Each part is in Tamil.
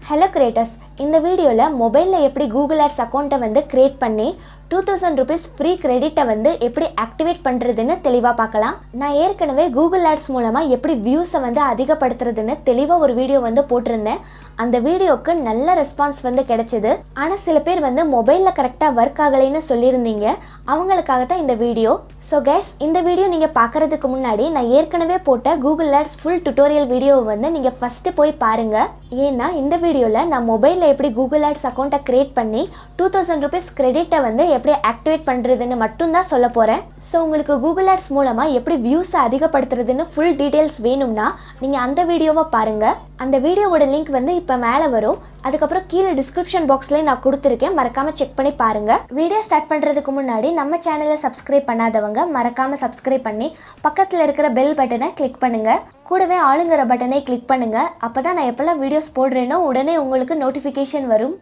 ஹலோ கிரியேட்டர்ஸ், இந்த வீடியோவில் மொபைலில் எப்படி கூகுள் ஆட்ஸ் அக்கௌண்ட்டை வந்து கிரியேட் பண்ணி 2000 rupees ஃப்ரீ கிரெடிட்டை வந்து எப்படி ஆக்டிவேட் பண்ணுறதுன்னு தெளிவாக பார்க்கலாம். நான் ஏற்கனவே கூகுள் ஆட்ஸ் மூலமாக எப்படி வியூஸை வந்து அதிகப்படுத்துறதுன்னு தெளிவாக ஒரு வீடியோ வந்து போட்டிருந்தேன். அந்த வீடியோவுக்கு நல்ல ரெஸ்பான்ஸ் வந்து கிடைச்சிது. ஆனால் சில பேர் வந்து மொபைலில் கரெக்டாக ஒர்க் ஆகலைன்னு சொல்லியிருந்தீங்க. அவங்களுக்காக தான் இந்த வீடியோ. ஸோ கைஸ், இந்த வீடியோ நீங்கள் பார்க்குறதுக்கு முன்னாடி நான் ஏற்கனவே போட்ட கூகுள் ஆட்ஸ் ஃபுல் டுட்டோரியல் வீடியோவை வந்து நீங்கள் ஃபஸ்ட்டு போய் பாருங்கள். ஏன்னா இந்த வீடியோவில் நான் மொபைலில் எப்படி கூகுள் ஆட்ஸ் அக்கௌண்ட்டை க்ரியேட் பண்ணி 2000 rupees கிரெடிட்டை வந்து எப்படி ஆக்டிவேட் பண்ணுறதுன்னு மட்டும்தான் சொல்ல போகிறேன். ஸோ உங்களுக்கு கூகுள் ஆட்ஸ் மூலமாக எப்படி வியூஸை அதிகப்படுத்துறதுன்னு ஃபுல் டீட்டெயில்ஸ் வேணும்னா நீங்கள் அந்த வீடியோவை பாருங்கள். அந்த வீடியோவோட லிங்க் வந்து இப்போ மேலே வரும். அதுக்கப்புறம் கீழே டிஸ்கிரிப்ஷன் பாக்ஸ்லேயே நான் கொடுத்துருக்கேன், மறக்காமல் செக் பண்ணி பாருங்கள். வீடியோ ஸ்டார்ட் பண்ணுறதுக்கு முன்னாடி நம்ம சேனலை சப்ஸ்கிரைப் பண்ணாதவங்க மறக்காமல் சப்ஸ்கிரைப் பண்ணி பக்கத்தில் இருக்கிற பெல் பட்டனை கிளிக் பண்ணுங்கள். கூடவே ஆளுங்கிற பட்டனை கிளிக் பண்ணுங்கள். அப்போ தான் நான் எப்போல்லாம் வீடியோஸ் போடுறேனோ உடனே உங்களுக்கு நோட்டிஃபிகேஷன் வரும்.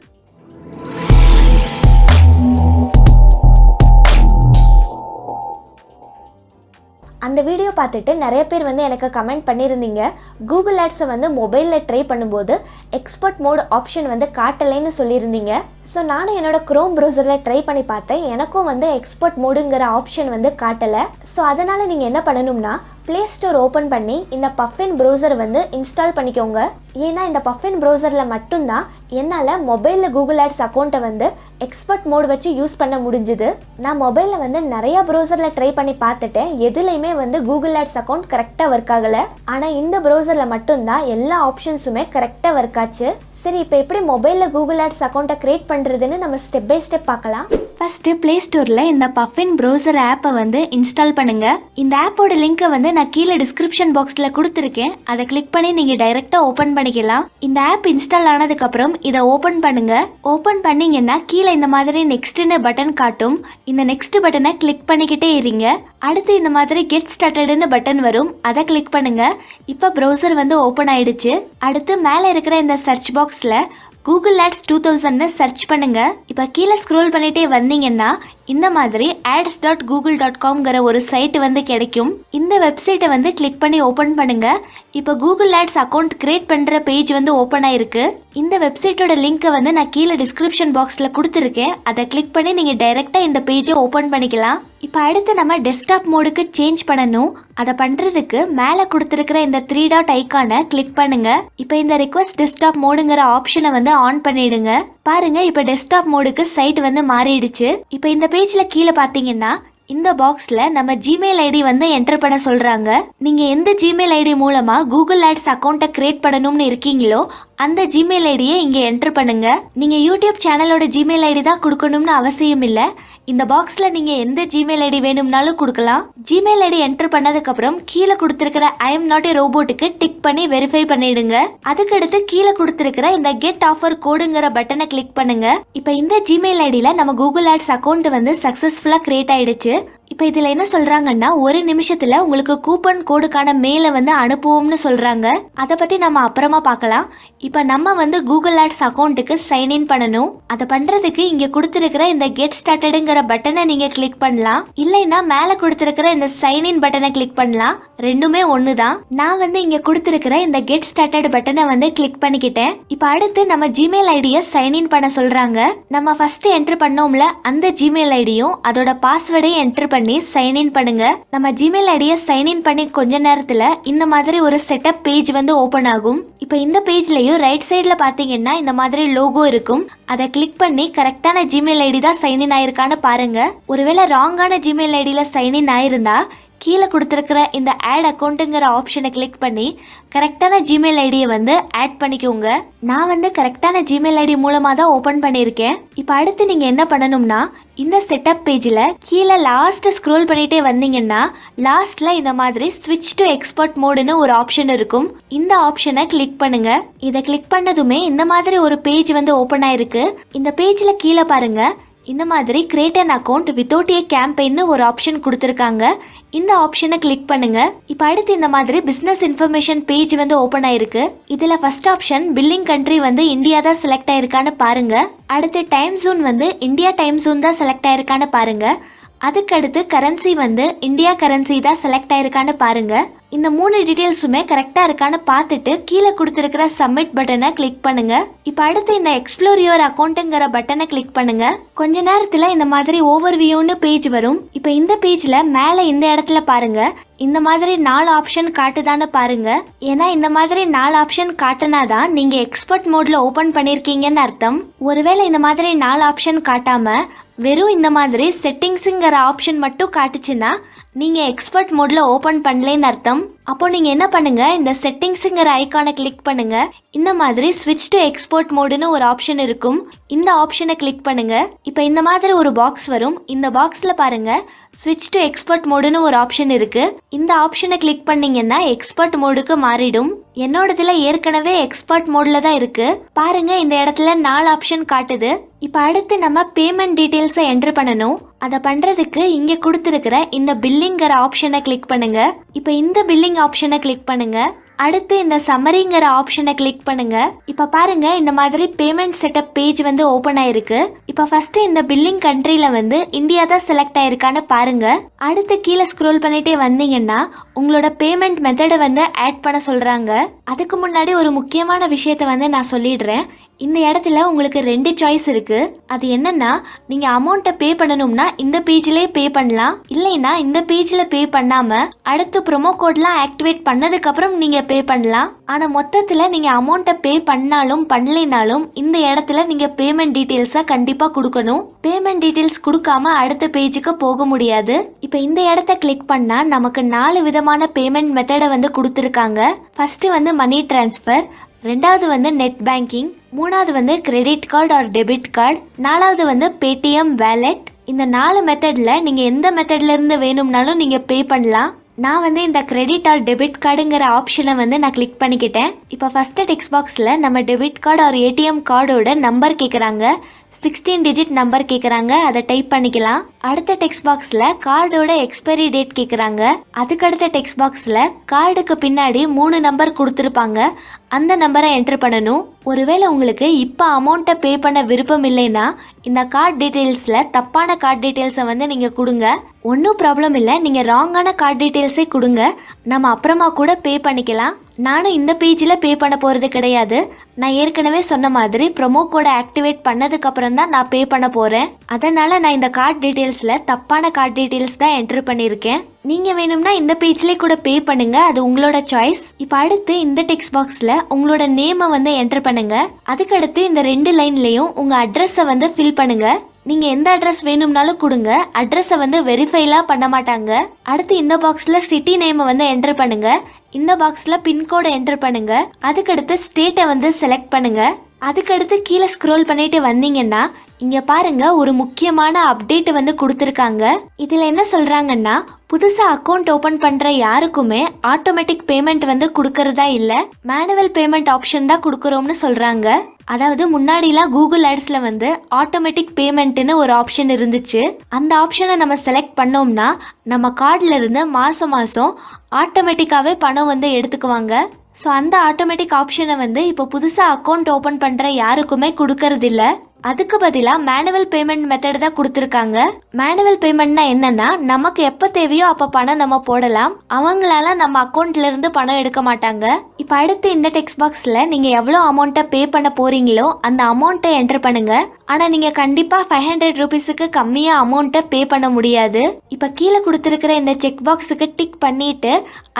அந்த வீடியோ பார்த்துட்டு நிறைய பேர் வந்து எனக்கு கமெண்ட் பண்ணியிருந்தீங்க, கூகுள் ஆட்ஸை வந்து மொபைலில் ட்ரை பண்ணும்போது எக்ஸ்போர்ட் மோட் ஆப்ஷன் வந்து காட்டலைன்னு சொல்லியிருந்தீங்க. ஸோ நானும் என்னோட க்ரோம் ப்ரௌசரில் ட்ரை பண்ணி பார்த்தேன். எனக்கும் வந்து எக்ஸ்போர்ட் மோடுங்கிற ஆப்ஷன் வந்து காட்டலை. ஸோ அதனால் நீங்கள் என்ன பண்ணணும்னா ப்ளே ஸ்டோர் ஓப்பன் பண்ணி இந்த பஃபின் ப்ரௌசரை வந்து இன்ஸ்டால் பண்ணிக்கோங்க. ஏன்னா இந்த பஃபின் ப்ரௌசரில் மட்டும்தான் என்னால் மொபைலில் கூகுள் ஆட்ஸ் அக்கௌண்ட்டை வந்து எக்ஸ்போர்ட் மோட் வச்சு யூஸ் பண்ண முடிஞ்சுது. நான் மொபைலில் வந்து நிறையா ப்ரௌசரில் ட்ரை பண்ணி பார்த்துட்டேன். எதுலேயுமே வந்து கூகுள் ஆட்ஸ் அக்கௌண்ட் கரெக்டாக ஒர்க் ஆகலை. ஆனால் இந்த ப்ரௌசரில் மட்டும்தான் எல்லா ஆப்ஷன்ஸுமே கரெக்டாக ஒர்க் ஆச்சு. சரி, இப்போ எப்படி மொபைலில் கூகுள் ஆட்ஸ் அக்கௌண்ட்டை க்ரியேட் பண்ணுறதுன்னு நம்ம ஸ்டெப் பை ஸ்டெப் பார்க்கலாம். ஃபஸ்ட்டு ப்ளே ஸ்டோரில் இந்த பஃபின் ப்ரௌசர் ஆப்பை வந்து இன்ஸ்டால் பண்ணுங்கள். இந்த ஆப்போட லிங்க்கை வந்து நான் கீழே டிஸ்கிரிப்ஷன் பாக்ஸில் கொடுத்துருக்கேன். அதை கிளிக் பண்ணி நீங்கள் டைரெக்டாக ஓப்பன் பண்ணிக்கலாம். இந்த ஆப் இன்ஸ்டால் ஆனதுக்கப்புறம் இதை ஓப்பன் பண்ணுங்கள். ஓப்பன் பண்ணிங்கன்னா கீழே இந்த மாதிரி நெக்ஸ்ட்டுன்னு பட்டன் காட்டும். இந்த நெக்ஸ்ட் பட்டனை கிளிக் பண்ணிக்கிட்டே இருங்க. அடுத்து இந்த மாதிரி கெட் ஸ்டார்டட்னு பட்டன் வரும். அதை கிளிக் பண்ணுங்கள். இப்போ ப்ரௌசர் வந்து ஓப்பன் ஆயிடுச்சு. அடுத்து மேலே இருக்கிற இந்த சர்ச் பாக்ஸில் கூகுள் ஆட்ஸ் 2000ன்னு சர்ச் பண்ணுங்க. இப்போ கீழே ஸ்க்ரோல் பண்ணிட்டே வந்தீங்கன்னா இந்த மாதிரி ads.google.comங்கிற ஒரு சைட் வந்து கிடைக்கும். இந்த வெப்சைட்டை வந்து கிளிக் பண்ணி ஓப்பன் பண்ணுங்க. இப்போ கூகுள் ஆட்ஸ் அக்கௌண்ட் கிரியேட் பண்ணுற பேஜ் வந்து ஓப்பன் ஆயிருக்கு. இந்த வெப்சைட்டோட லிங்க்கை வந்து நான் கீழே டிஸ்கிரிப்ஷன் பாக்ஸில் கொடுத்துருக்கேன். அதை கிளிக் பண்ணி நீங்கள் டைரெக்டாக இந்த பேஜை ஓப்பன் பண்ணிக்கலாம். இப்போ அடுத்து நம்ம டெஸ்க்டாப் மோடுக்கு சேஞ்ச் பண்ணணும். அதை பண்ணுறதுக்கு மேலே கொடுத்துருக்கிற இந்த 3 டாட் ஐக்கானை கிளிக் பண்ணுங்க. இப்போ இந்த ரிக்வெஸ்ட் டெஸ்க்டாப் மோடுங்கிற ஆப்ஷனை வந்து ஆன் பண்ணிடுங்க. பாருங்க, இப்போ டெஸ்க்டாப் மோடுக்கு சைட் வந்து மாறிடுச்சு. இப்போ இந்த பேஜில் கீழே பார்த்தீங்கன்னா இந்த பாக்ஸில் நம்ம ஜிமெயில் ஐடி வந்து என்டர் பண்ண சொல்கிறாங்க. நீங்கள் எந்த ஜிமெயில் ஐடி மூலமாக கூகுள் ஆட்ஸ் அக்கௌண்ட்டை கிரியேட் பண்ணணும்னு இருக்கீங்களோ அந்த ஜிமெயில் ஐடியை இங்கே என்டர் பண்ணுங்க. நீங்கள் யூடியூப் சேனலோட ஜிமெயில் ஐடி தான் கொடுக்கணும்னு அவசியம் இல்லை. இந்த பாக்ஸில் நீங்கள் எந்த ஜிமெயில் ஐடி வேணும்னாலும் கொடுக்கலாம். ஜிமெயில் ஐடி என்டர் பண்ணதுக்கப்புறம் கீழே கொடுத்துருக்கிற ஐ எம் நாட் ஏ ரோபோட்டுக்கு டிக் பண்ணி வெரிஃபை பண்ணிடுங்க. அதுக்கடுத்து கீழே கொடுத்துருக்கிற இந்த கெட் ஆஃபர் கோடுங்கிற பட்டனை கிளிக் பண்ணுங்க. இப்போ இந்த ஜிமெயில் ஐடியில் நம்ம கூகுள் ஆட்ஸ் அக்கௌண்ட் வந்து சக்ஸஸ்ஃபுல்லாக கிரியேட் ஆயிடுச்சு. இப்போ இதில் என்ன சொல்கிறாங்கன்னா ஒரு நிமிஷத்தில் உங்களுக்கு கூப்பன் கோடுக்கான மெயிலை வந்து அனுப்புவோம்னு சொல்கிறாங்க. அதை பற்றி நம்ம அப்புறமா பார்க்கலாம். இப்போ நம்ம வந்து கூகுள் ஆட்ஸ் அக்கௌண்ட்டுக்கு சைன்இன் பண்ணணும். அதை பண்ணுறதுக்கு இங்கே கொடுத்துருக்கிற இந்த கெட் ஸ்டார்டடுங்கிற பட்டனை நீங்கள் கிளிக் பண்ணலாம். இல்லைன்னா மேலே கொடுத்துருக்கிற இந்த சைன்இன் பட்டனை கிளிக் பண்ணலாம். ரெண்டுமே ஒன்று தான். நான் வந்து இங்கே கொடுத்துருக்கிற இந்த கெட் ஸ்டார்டட் பட்டனை வந்து கிளிக் பண்ணிக்கிட்டேன். இப்போ அடுத்து நம்ம ஜிமெயில் ஐடியை சைன்இன் பண்ண சொல்கிறாங்க. நம்ம ஃபஸ்ட்டு என்டர் பண்ணோம்ல அந்த ஜிமெயில் ஐடியும் அதோட பாஸ்வேர்டையும் என்டர் பண்ணி சைன்இன் பண்ணுங்க. நம்ம ஜிமெயில் ஐடியை சைன்இன் பண்ணி கொஞ்ச நேரத்தில் இந்த மாதிரி ஒரு செட்டப் பேஜ் வந்து ஓப்பன் ஆகும். இப்போ இந்த பேஜ்லயும் ரைட் சைடில் பார்த்தீங்கன்னா இந்த மாதிரி லோகோ இருக்கும். அதை கிளிக் பண்ணி கரெக்டான ஜிமெயில் ஐடி தான் சைன்இன் ஆயிருக்கான்னு பாருங்க. ஒருவேளை ராங்கான ஜிமெயில் ஐடியில் சைன்இன் ஆயிருந்தா கீழே கொடுத்துருக்கிற இந்த ஆட் அக்கௌண்ட்டுங்கிற ஆப்ஷனை கிளிக் பண்ணி கரெக்டான ஜிமெயில் ஐடியை வந்து ஆட் பண்ணிக்கோங்க. நான் வந்து கரெக்டான ஜிமெயில் ஐடி மூலமாக தான் ஓப்பன் பண்ணியிருக்கேன். இப்போ அடுத்து நீங்கள் என்ன பண்ணணும்னா இந்த செட்டப் பேஜில் கீழே லாஸ்ட் ஸ்க்ரோல் பண்ணிட்டே வந்தீங்கன்னா லாஸ்ட்டில் இந்த மாதிரி ஸ்விட்ச் டு எக்ஸ்போர்ட் மோடுன்னு ஒரு ஆப்ஷன் இருக்கும். இந்த ஆப்ஷனை கிளிக் பண்ணுங்க. இதை கிளிக் பண்ணதுமே இந்த மாதிரி ஒரு பேஜ் வந்து ஓப்பன் ஆயிருக்கு. இந்த பேஜில் கீழே பாருங்க இந்த மாதிரி create an account without a கேம்பெயின்னு ஒரு ஆப்ஷன் கொடுத்துருக்காங்க. இந்த ஆப்ஷனை கிளிக் பண்ணுங்க. இப்போ அடுத்து இந்த மாதிரி பிஸ்னஸ் இன்ஃபர்மேஷன் பேஜ் வந்து ஓப்பன் ஆயிருக்கு. இதில் ஃபர்ஸ்ட் ஆப்ஷன் பில்லிங் கண்ட்ரி வந்து இந்தியா தான் செலக்ட் ஆயிருக்கான்னு பாருங்க. அடுத்து டைம் ஜோன் வந்து இந்தியா டைம் ஜோன் தான் செலக்ட் ஆயிருக்கான்னு பாருங்க. அதுக்கடுத்து கரன்சி வந்து இந்தியா கரன்சி தான் செலக்ட் ஆயிருக்கான்னு பாருங்க. இந்த 3 டீடைல்ஸுமே கரெக்டா இருக்கான்னு பார்த்துட்டு கீழே கொடுத்துருக்கிற சப்மிட் பட்டனை கிளிக் பண்ணுங்க. இப்போ அடுத்து இந்த எக்ஸ்ப்ளோர் யுவர் அக்கௌண்ட்டுங்கிற பட்டனை கிளிக் பண்ணுங்க. கொஞ்ச நேரத்துல இந்த மாதிரி ஓவர் வியூன்னு பேஜ் வரும். இப்போ இந்த பேஜ்ல மேல இந்த இடத்துல பாருங்க, இந்த மாதிரி 4 ஆப்ஷன் காட்டுதான்னு பாருங்க. ஏன்னா இந்த மாதிரி 4 ஆப்ஷன் காட்டினாதான் நீங்க எக்ஸ்போர்ட் மோட்ல ஓபன் பண்ணிருக்கீங்கன்னு அர்த்தம். ஒருவேளை இந்த மாதிரி 4 ஆப்ஷன் காட்டாம வெறும் இந்த மாதிரி செட்டிங்ஸுங்கிற ஆப்ஷன் மட்டும் காட்டுச்சுன்னா நீங்க எக்ஸ்போர்ட் மோட்ல ஓபன் பண்ணலன்னு அர்த்தம். அப்போ நீங்க என்ன பண்ணுங்க, இந்த செட்டிங்ஸுங்கிற ஐகானை கிளிக் பண்ணுங்க. இந்த மாதிரி ஸ்விட்ச் டு எக்ஸ்போர்ட் மோடுன்னு ஒரு ஆப்ஷன் இருக்கும். இந்த ஆப்ஷனை கிளிக் பண்ணுங்க. இப்போ இந்த மாதிரி ஒரு பாக்ஸ் வரும். இந்த பாக்ஸ்ல பாருங்க ஸ்விட்ச் டு எக்ஸ்போர்ட் மோடுன்னு ஒரு ஆப்ஷன் இருக்கு. இந்த ஆப்ஷனை கிளிக் பண்ணீங்கன்னா எக்ஸ்போர்ட் மோடுக்கு மாறிடும். என்னோடதுல ஏற்கனவே எக்ஸ்போர்ட் மோட்ல தான் இருக்கு. பாருங்க இந்த இடத்துல 4 ஆப்ஷன் காட்டுது. இப்போ அடுத்து நம்ம பேமெண்ட் டீடைல்ஸை என்டர் பண்ணணும். அதை பண்றதுக்கு இங்க கொடுத்துருக்கிற இந்த பில்லிங்கிற ஆப்ஷனை கிளிக் பண்ணுங்க. இப்போ இந்த பில்லிங் ஆப்ஷனை கிளிக் பண்ணுங்க. அடுத்து இந்த சம்மரிங்கிற ஆப்ஷனை கிளிக் பண்ணுங்க. இப்போ பாருங்க இந்த மாதிரி பேமெண்ட் செட்டப் பேஜ் வந்து ஓபன் ஆயிருக்கு. இப்போ ஃபர்ஸ்ட் இந்த பில்லிங் கண்ட்ரில வந்து இந்தியா தான் செலக்ட் ஆயிருக்கான்னு பாருங்க. அடுத்து கீழே ஸ்க்ரோல் பண்ணிட்டே வந்தீங்கன்னா உங்களோட பேமெண்ட் மெத்தடை வந்து ஆட் பண்ண சொல்றாங்க. அதுக்கு முன்னாடி ஒரு முக்கியமான விஷயத்த வந்து நான் சொல்லிடுறேன். இந்த இடத்துல உங்களுக்கு 2 சாய்ஸ் இருக்கு. அது என்னன்னா, நீங்க அமௌண்ட்டை பே பண்ணணும்னா இந்த பேஜ்லயே பே பண்ணலாம், இல்லைன்னா இந்த பேஜ்ல பே பண்ணாம அடுத்து ப்ரோமோ கோட்லாம் ஆக்டிவேட் பண்ணதுக்கு அப்புறம் நீங்க பே பண்ணலாம். ஆனா மொத்தத்துல நீங்க அமௌண்ட்டை பே பண்ணாலும் பண்ணலைனாலும் இந்த இடத்துல நீங்க பேமெண்ட் டீடைல்ஸை கண்டிப்பா கொடுக்கணும். பேமெண்ட் டீடைல்ஸ் கொடுக்காம அடுத்த பேஜுக்கு போக முடியாது. இப்போ இந்த இடத்த கிளிக் பண்ணா நமக்கு 4 விதமான பேமெண்ட் மெத்தடை வந்து கொடுத்துருக்காங்க. ஃபர்ஸ்ட் வந்து மணி டிரான்ஸ்ஃபர், ரெண்டாவது வந்து நெட் பேங்கிங், மூணாவது வந்து credit card R debit card, நாலாவது வந்து பேடிஎம் வேலெட். இந்த 4 மெத்தட்ல நீங்க எந்த மெத்தட்ல இருந்து வேணும்னாலும் நீங்க பே பண்ணலாம். நான் வந்து இந்த கிரெடிட் ஆர் டெபிட் கார்டுங்கிற ஆப்ஷனை வந்து நான் கிளிக் பண்ணிக்கிட்டேன். இப்போ ஃபர்ஸ்ட் டெக்ஸ்ட் பாக்ஸில் நம்ம டெபிட் கார்டு ஆர் ஏடிஎம் கார்டோட நம்பர் கேட்குறாங்க. 16 டிஜிட் நம்பர் கேட்குறாங்க, அதை டைப் பண்ணிக்கலாம். அடுத்த டெக்ஸ்ட் பாக்ஸில் கார்டோட எக்ஸ்பைரி டேட் கேட்குறாங்க. அதுக்கடுத்த டெக்ஸ்ட் பாக்ஸில் கார்டுக்கு பின்னாடி 3 நம்பர் கொடுத்துருப்பாங்க, அந்த நம்பரை என்டர் பண்ணணும். ஒருவேளை உங்களுக்கு இப்போ அமௌண்ட்டை பே பண்ண விருப்பம் இல்லைன்னா இந்த கார்டு டீட்டெயில்ஸில் தப்பான கார்டு டீட்டெயில்ஸை வந்து நீங்கள் கொடுங்க. ஒன்றும் ப்ராப்ளம் இல்லை, நீங்கள் ராங்கான கார்டு டீட்டெயில்ஸே கொடுங்க, நம்ம அப்புறமா கூட பே பண்ணிக்கலாம். நானும் இந்த பேஜில் பே பண்ண போகிறது கிடையாது. நான் ஏற்கனவே சொன்ன மாதிரி ப்ரோமோ கோடை ஆக்டிவேட் பண்ணதுக்கப்புறம் தான் நான் பே பண்ண போகிறேன். அதனால் நான் இந்த கார்டு டீட்டெயில்ஸில் தப்பான கார்டு டீட்டெயில்ஸ் தான் என்ட்ரு பண்ணியிருக்கேன். நீங்கள் வேணும்னா இந்த பேஜ்லேயே கூட பே பண்ணுங்க, அது உங்களோட சாய்ஸ். இப்போ அடுத்து இந்த டெக்ஸ்ட் பாக்ஸில் உங்களோட நேமை வந்து என்ட்ரு பண்ணுங்க. அதுக்கடுத்து இந்த 2 லைன்லேயும் உங்கள் அட்ரஸை வந்து ஃபில் பண்ணுங்க. நீங்க எந்த அட்ரஸ் வேணும்னாலும் கொடுங்க, அட்ரஸை வந்து வெரிஃபைலாம் பண்ண மாட்டாங்க. அடுத்து இந்த பாக்ஸ்ல சிட்டி நேமை வந்து என்டர் பண்ணுங்க. இந்த பாக்ஸ்ல பின்கோடை என்டர் பண்ணுங்க. அதுக்கடுத்து ஸ்டேட்டை வந்து செலக்ட் பண்ணுங்க. அதுக்கடுத்து கீழே ஸ்க்ரோல் பண்ணிட்டு வந்தீங்கன்னா இங்க பாருங்க ஒரு முக்கியமான அப்டேட் வந்து கொடுத்துருக்காங்க. இதுல என்ன சொல்றாங்கன்னா, புதுசா அக்கௌண்ட் ஓபன் பண்ற யாருக்குமே ஆட்டோமேட்டிக் பேமெண்ட் வந்து கொடுக்கறதா இல்ல, மேனுவல் பேமெண்ட் ஆப்ஷன் தான் கொடுக்கறோம்னு சொல்றாங்க. அதாவது முன்னாடிலாம் கூகுள் ஆட்ஸ்ல வந்து ஆட்டோமேட்டிக் பேமெண்ட்னு ஒரு ஆப்ஷன் இருந்துச்சு. அந்த ஆப்ஷனை நம்ம செலக்ட் பண்ணோம்னா நம்ம கார்டுல இருந்து மாசம் மாசம் ஆட்டோமேட்டிக்காவே பணம் வந்து எடுத்துக்குவாங்க. ஸோ அந்த ஆட்டோமேட்டிக் ஆப்ஷனை வந்து இப்போ புதுசாக அக்கௌண்ட் ஓப்பன் பண்ணுற யாருக்குமே கொடுக்கறதில்ல. அதுக்கு பதிலாக மேனுவல் பேமெண்ட் மெத்தட் தான் கொடுத்துருக்காங்க. மேனுவல் பேமெண்ட்னா என்னன்னா, நமக்கு எப்போ தேவையோ அப்போ பணம் நம்ம போடலாம், அவங்களால நம்ம அக்கௌண்ட்ல இருந்து பணம் எடுக்க மாட்டாங்க. இப்போ அடுத்து இந்த டெக்ஸ்ட் பாக்ஸில் நீங்கள் எவ்வளோ அமௌண்ட்டை பே பண்ண போறீங்களோ அந்த அமௌண்ட்டை என்டர் பண்ணுங்க. ஆனால் நீங்கள் கண்டிப்பாக 500 ரூபீஸுக்கு கம்மியாக அமௌண்ட்டை பே பண்ண முடியாது. இப்போ கீழே கொடுத்துருக்கிற இந்த செக் பாக்ஸுக்கு டிக் பண்ணிட்டு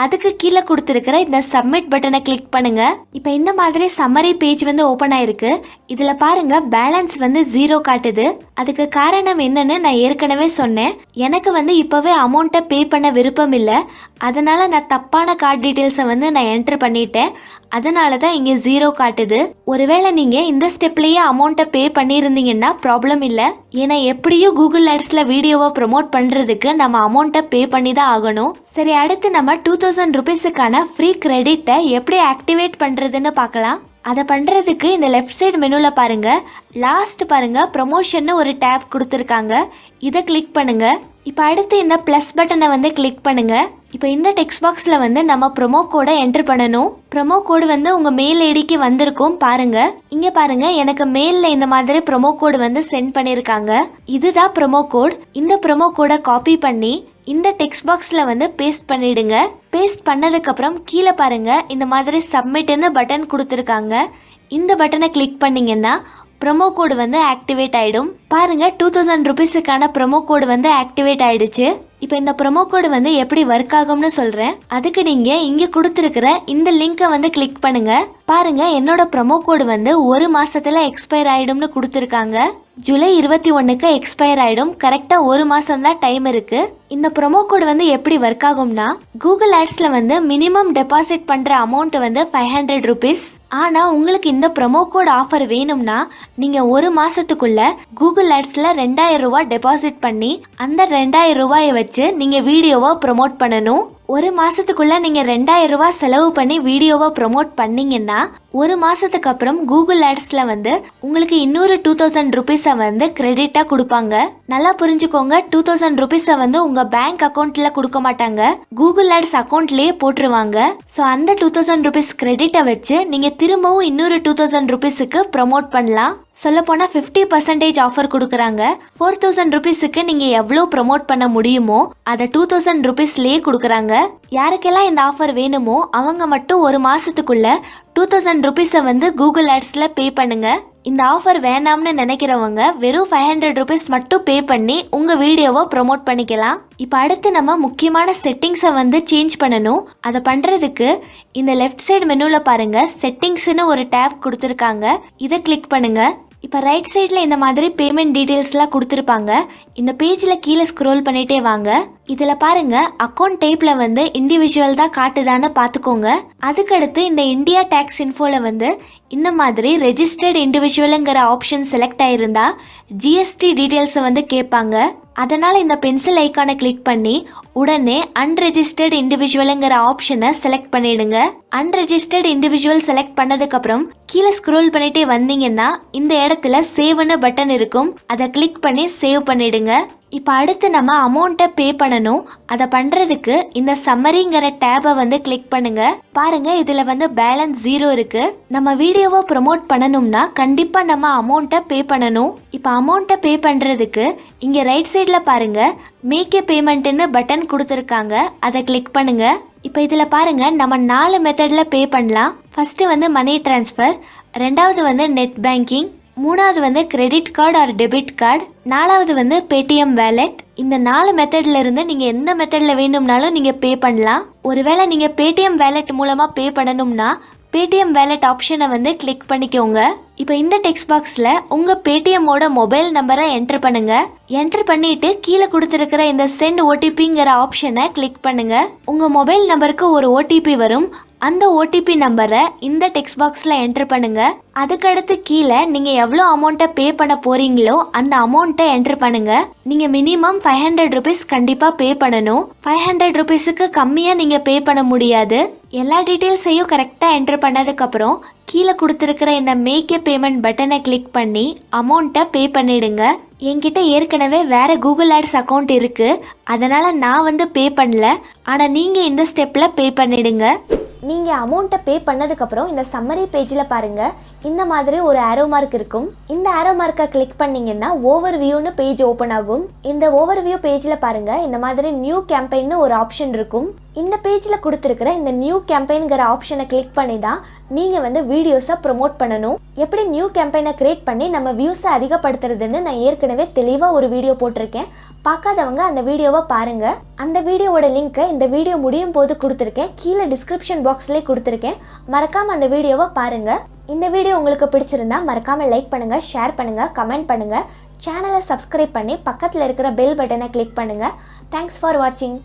அதுக்கு கீழே கொடுத்துருக்கிற இந்த சப்மிட் பட்டனை கிளிக் பண்ணுங்க. இப்போ இந்த மாதிரி சம்மரி பேஜ் வந்து ஓப்பன் ஆயிருக்கு. இதில் பாருங்க பேலன்ஸ் வந்து 0 காட்டுது. அதுக்கு காரணம் என்னன்னு நான் ஏற்கனவே சொன்னேன். எனக்கு வந்து இப்போவே அமௌண்ட்டை பே பண்ண விருப்பம் இல்லை, அதனால நான் தப்பான கார்டு டீட்டெயில்ஸை வந்து நான் என்டர் பண்ணிட்டேன். அதனால தான் இங்கே 0 காட்டுது. ஒருவேளை நீங்கள் இந்த ஸ்டெப்லேயே அமௌண்ட்டை பே பண்ணியிருந்தீங்கன்னா ப்ராப்ளம் இல்லை. ஏன்னா எப்படியும் கூகுள் ஆட்ஸில் வீடியோவை ப்ரொமோட் பண்ணுறதுக்கு நம்ம அமௌண்ட்டை பே பண்ணி தான் ஆகணும். சரி, அடுத்து நம்ம 2000 ரூபீஸுக்கான ஃப்ரீ கிரெடிட்டை எப்படி ஆக்டிவேட் பண்ணுறதுன்னு பார்க்கலாம். அதை பண்ணுறதுக்கு இந்த லெஃப்ட் சைடு மெனுவில் பாருங்கள், லாஸ்ட் பாருங்கள் ப்ரொமோஷன்னு ஒரு டேப் கொடுத்துருக்காங்க. இதை கிளிக் பண்ணுங்கள். இப்போ அடுத்து இந்த ப்ளஸ் பட்டனை வந்து கிளிக் பண்ணுங்கள். இப்போ இந்த டெக்ஸ்ட் பாக்ஸில் வந்து நம்ம ப்ரோமோ கோடை என்ட்ரு பண்ணணும். ப்ரோமோ கோடு வந்து உங்கள் மெயில் ஐடிக்கு வந்திருக்கும் பாருங்க. இங்கே பாருங்க, எனக்கு மெயிலில் இந்த மாதிரி ப்ரோமோ கோடு வந்து சென்ட் பண்ணியிருக்காங்க. இதுதான் ப்ரோமோ கோட். இந்த ப்ரோமோ கோடை காப்பி பண்ணி இந்த டெக்ஸ்ட் பாக்ஸில் வந்து பேஸ்ட் பண்ணிடுங்க. பேஸ்ட் பண்ணதுக்கப்புறம் கீழே பாருங்க, இந்த மாதிரி சப்மிட்னு பட்டன் கொடுத்துருக்காங்க. இந்த பட்டனை கிளிக் பண்ணிங்கன்னா ப்ரோமோ கோடு வந்து ஆக்டிவேட் ஆகிடும். பாருங்க, 2000 ருபீஸுக்கான ப்ரோமோ கோடு வந்து ஆக்டிவேட் ஆயிடுச்சு. இப்போ இந்த ப்ரோமோ கோடு வந்து எப்படி ஒர்க் ஆகும்னு சொல்கிறேன். அதுக்கு நீங்கள் இங்கே கொடுத்துருக்கிற இந்த லிங்கை வந்து கிளிக் பண்ணுங்க. பாருங்க, என்னோட ப்ரோமோ கோடு வந்து 1 மாசத்துல எக்ஸ்பயர் ஆயிடும்னு கொடுத்துருக்காங்க. ஜூலை 21க்கு எக்ஸ்பயர் ஆயிடும். கரெக்டாக 1 மாசம் தான் டைம் இருக்கு. இந்த ப்ரோமோ கோடு வந்து எப்படி ஒர்க் ஆகும்னா, கூகுள் ஆட்ஸ்ல வந்து மினிமம் டெபாசிட் பண்ற அமௌண்ட் வந்து 500 ருபீஸ். ஆனா உங்களுக்கு இந்த ப்ரோமோ கோட் ஆஃபர் வேணும்னா நீங்க 1 மாசத்துக்குள்ள கூகுள் ஆட்ஸ்ல 2000 ரூபாய் டெபாசிட் பண்ணி அந்த 2000 ரூபாயை வச்சு நீங்க வீடியோவை ப்ரோமோட் பண்ணணும். 1 மாசத்துக்குள்ள நீங்க 2000 ரூபாய் செலவு பண்ணி வீடியோவை ப்ரோமோட் பண்ணீங்கன்னா 1 மாசத்துக்கு அப்புறம் கூகுள் ஆட்ஸ்ல வந்து உங்களுக்கு இன்னொரு 2000 ருபீஸை வந்து கிரெடிட்டா கொடுப்பாங்க. நல்லா புரிஞ்சுக்கோங்க, 2000 ருபீஸை வந்து உங்க பேங்க் அக்கௌண்ட்ல கொடுக்க மாட்டாங்க, கூகுள் ஆட்ஸ் அக்கௌண்ட்லயே போட்டுருவாங்க. ஸோ அந்த 2000 ருபீஸ் கிரெடிட்டை வச்சு நீங்க திரும்பவும் இன்னொரு 2000 ருபீஸுக்கு ப்ரோமோட் பண்ணலாம். சொல்லப்போனால் 50% ஆஃபர் கொடுக்குறாங்க. 4000 ருபீஸுக்கு நீங்கள் எவ்வளோ ப்ரோமோட் பண்ண முடியுமோ அதை 2000 ருபீஸ்லேயே கொடுக்குறாங்க. யாருக்கெல்லாம் இந்த ஆஃபர் வேணுமோ அவங்க மட்டும் 1 மாதத்துக்குள்ள 2000 ருபீஸை வந்து கூகுள் ஆட்ஸில் பே பண்ணுங்க. இந்த ஆஃபர் வேணாம்னு நினைக்கிறவங்க வெறும் 500 ருபீஸ் மட்டும் பே பண்ணி உங்கள் வீடியோவை ப்ரோமோட் பண்ணிக்கலாம். இப்போ அடுத்து நம்ம முக்கியமான செட்டிங்ஸை வந்து சேஞ்ச் பண்ணணும். அதை பண்ணுறதுக்கு இந்த லெஃப்ட் சைடு மெனுவில் பாருங்கள், செட்டிங்ஸ்னு ஒரு டேப் கொடுத்துருக்காங்க. இதை கிளிக் பண்ணுங்கள். இப்போ ரைட் சைடில் இந்த மாதிரி பேமெண்ட் டீட்டெயில்ஸ்லாம் கொடுத்துருப்பாங்க. இந்த பேஜில் கீழே ஸ்க்ரோல் பண்ணிகிட்டே வாங்க. இதில் பாருங்கள், அக்கௌண்ட் டைப்பில் வந்து இண்டிவிஜுவல் தான் காட்டுதான்னு பார்த்துக்கோங்க. அதுக்கடுத்து இந்த இந்தியா டேக்ஸ் இன்ஃபோவில் வந்து இந்த மாதிரி ரெஜிஸ்டர்ட் இண்டிவிஜுவலுங்கிற ஆப்ஷன் செலக்ட் ஆகிருந்தா ஜிஎஸ்டி டீட்டெயில்ஸை வந்து கேட்பாங்க. அதனால் இந்த பென்சில் ஐக்கானை கிளிக் பண்ணி உடனே அன்ரெஜிஸ்டர்ட் இண்டிவிஜுவலுங்கிற ஆப்ஷனை செலக்ட் பண்ணிடுங்க. அன்ரெஜிஸ்டர்ட் இண்டிவிஜுவல் செலக்ட் பண்ணதுக்கப்புறம் கீழே ஸ்க்ரோல் பண்ணிட்டே வந்தீங்கன்னா இந்த இடத்துல சேவ்னு பட்டன் இருக்கும். அதை கிளிக் பண்ணி சேவ் பண்ணிடுங்க. இப்போ அடுத்து நம்ம அமௌண்ட்டை பே பண்ணணும். அதை பண்ணுறதுக்கு இந்த சம்மரிங்கிற டேபை வந்து கிளிக் பண்ணுங்க. பாருங்க, இதில் வந்து பேலன்ஸ் 0 இருக்கு. நம்ம வீடியோவை ப்ரோமோட் பண்ணணும்னா கண்டிப்பாக நம்ம அமௌண்ட்டை பே பண்ணணும். இப்போ அமௌண்ட்டை பே பண்ணுறதுக்கு இங்கே ரைட் சைடில் பாருங்க, மேக் ஏ பேமெண்ட்டுன்னு பட்டன் கொடுத்துருக்காங்க. அதை கிளிக் பண்ணுங்க. இப்போ இதில் பாருங்க, நம்ம 4 மெத்தடில் பே பண்ணலாம். ஃபர்ஸ்ட் வந்து மணி டிரான்ஸ்ஃபர், ரெண்டாவது வந்து நெட் பேங்கிங், மூணாவது வந்து credit card R debit card, நாலாவது வந்து பேடிஎம் வேலெட். இந்த 4 மெத்தட்ல இருந்து நீங்க எந்த மெத்தட்ல வேணும்னாலும் நீங்க பே பண்ணலாம். ஒருவேளை நீங்க பேடிஎம் வேலெட் மூலமா பே பண்ணணும்னா பேடிஎம் வேலெட் ஆப்ஷனை வந்து கிளிக் பண்ணிக்கோங்க. இப்போ இந்த டெக்ஸ்ட் பாக்ஸில் உங்கள் பேடிஎம்மோட மொபைல் நம்பரை என்ட்ரு பண்ணுங்க. என்ட்ரு பண்ணிட்டு கீழே கொடுத்துருக்கிற இந்த சென்ட் ஓடிபிங்கிற ஆப்ஷனை கிளிக் பண்ணுங்க. உங்கள் மொபைல் நம்பருக்கு ஒரு ஓடிபி வரும். அந்த ஓடிபி நம்பரை இந்த டெக்ஸ்ட் பாக்ஸில் என்ட்ரு பண்ணுங்க. அதுக்கடுத்து கீழே நீங்கள் எவ்வளோ அமௌண்ட்டை பே பண்ண போறீங்களோ அந்த அமௌண்ட்டை என்ட்ரு பண்ணுங்க. நீங்கள் மினிமம் 500 ருபீஸ் கண்டிப்பாக பே பண்ணணும். 500 ருபீஸுக்கு கம்மியாக நீங்கள் பே பண்ண முடியாது. எல்லா டீட்டெயில்ஸையும் கரெக்டாக என்ட்ரு பண்ணதுக்கப்புறம் கீழே கொடுத்துருக்கிற இந்த மேக் ஏ பேமெண்ட் பட்டனை கிளிக் பண்ணி அமௌண்ட்டை பே பண்ணிடுங்க. என்கிட்ட ஏற்கனவே வேற கூகுள் ஆட்ஸ் அக்கௌண்ட் இருக்கு, அதனால நான் வந்து பே பண்ணல. ஆனால் நீங்கள் இந்த ஸ்டெப்பில் பே பண்ணிடுங்க. நீங்கள் அமௌண்ட்டை பே பண்ணதுக்கப்புறம் இந்த சம்மரி பேஜில் பாருங்கள், இந்த மாதிரி ஒரு ஆரோ மார்க் இருக்கும். இந்த ஆரோ மார்க்கை கிளிக் பண்ணிங்கன்னா ஓவர் வியூன்னு பேஜ் ஓப்பன் ஆகும். இந்த ஓவர் வியூ பேஜில் பாருங்கள், இந்த மாதிரி நியூ கேம்பெயின்னு ஒரு ஆப்ஷன் இருக்கும். இந்த பேஜில் கொடுத்துருக்கிற இந்த நியூ கேம்பெயின்கிற ஆப்ஷனை கிளிக் பண்ணி தான் நீங்கள் வந்து வீடியோஸை ப்ரொமோட் பண்ணணும். எப்படி நியூ கேம்பெயினை கிரியேட் பண்ணி நம்ம வியூஸை அதிகப்படுத்துறதுன்னு நான் ஏற்கனவே தெளிவாக ஒரு வீடியோ போட்டிருக்கேன். பார்க்காதவங்க அந்த வீடியோவை பாருங்கள். அந்த வீடியோவோட லிங்க்கை இந்த வீடியோ முடியும் போது கொடுத்துருக்கேன், கீழே டிஸ்கிரிப்ஷன் பாக்ஸ்லேயே கொடுத்துருக்கேன். மறக்காமல் அந்த வீடியோவை பாருங்கள். இந்த வீடியோ உங்களுக்கு பிடிச்சிருந்தா மறக்காமல் லைக் பண்ணுங்கள், ஷேர் பண்ணுங்கள், கமெண்ட் பண்ணுங்கள். சேனலை சப்ஸ்கிரைப் பண்ணி பக்கத்தில் இருக்கிற பெல் பட்டனை கிளிக் பண்ணுங்கள். தேங்க்ஸ் ஃபார் வாட்சிங்.